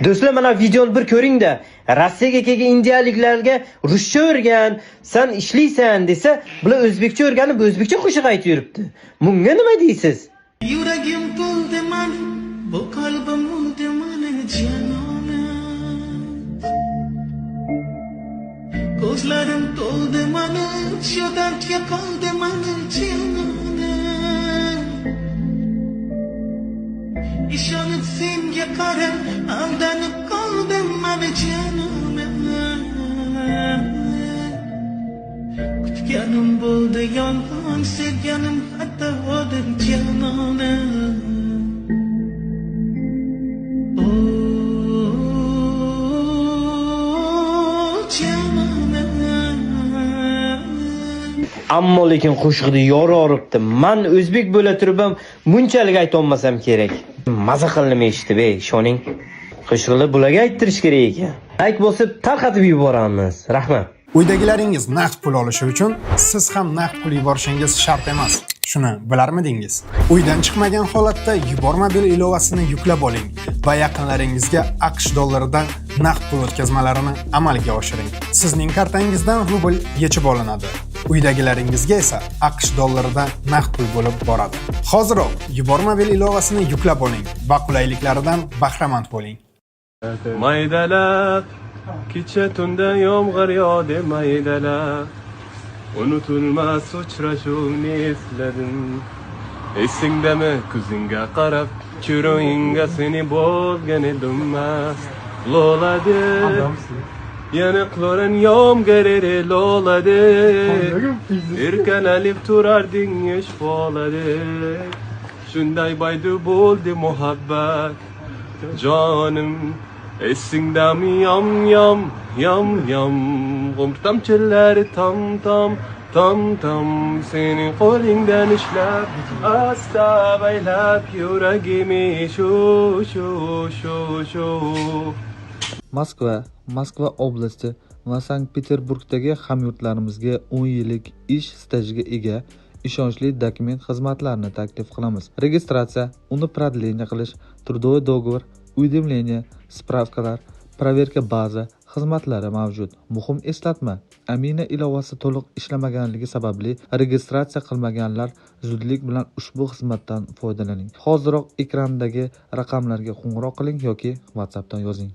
Do'stlar, mana videoni bir ko'ring-da. Rossiyaga kelgan indiyaliklarga ruscha o'rgan, sen ishlaysan desa, bular o'zbekcha o'rganib, o'zbekcha qo'shiq aytib yuribdi. Bunga nima deysiz? Yuragim to'ldi mani, bu qalbim o'ldi mani janonim. Ko'zlarim to'ldi mani, shu dardga qoldi mani janonim. İşanıp senga qarab, aldanib qoldim mani janonim. Kutganim bo'ldi yolg'on, sevganim xatodir janonim. Ammo lekin qo'shiqni yorib-yoribdi. Men o'zbek bo'la turib ham bunchalik ayta olmasam kerak. Maza qilinib eshitib, ishoning. Qo'shiqlar bularga ayttirish kerak ekan. Like bosib tarqatib yuboramiz. Rahmat. Uydagilaringiz naqd pul olishi uchun siz ham naqd pul yuborishingiz shart emas. Shuni bilarmidingiz? Uydan chiqmagan holatda Yubormobil ilovasini yuklab oling va yaqinlaringizga AQSh dollaridan naqd pul o'tkazmalarini amalga oshiring. Sizning kartangizdan rubl yechib olinadi. Uydagilaringizga esa AQSh dollaridan naqd pul bo'lib boradi. Hoziroq Yubormobil ilovasini yuklab oling va qulayliklaridan bahramand bo'ling. Maydalab kecha tunda yomg'ir yog'di maydalab, unutulmas uchrashuvni esladim. Esingdami ko'zingga qarab, chiroyingga seni bo'lgan edim mast. Lo'ladi yanaqlaring yomg'iri lo'ladi, erkalanib turarding yosh boladi. Shunday baydu bo'ldi muhabbat jonim. Esingdami yam yam yam yam, g'umr tamchilari tam tam tam tam, sening qo'lingdan ishlab asta baylab yuragimi shu shu shu shu. Moskva oblasti va Sankt-Peterburgdagi hamyurtlarimizga 10 yillik ish stajiga ega ishonchli dokument xizmatlarini taklif qilamiz. Registratsiya, uni продление qilish, трудовой договор, уведомление, spravkalar, проверка baza xizmatlari mavjud. Muhim eslatma, Amina ilovasi to'liq ishlamaganligi sababli registratsiya qilmaganlar zudlik bilan ushbu xizmatdan foydalaning. Hoziroq ekrandagi raqamlarga qo'ng'iroq qiling yoki WhatsAppdan yozing.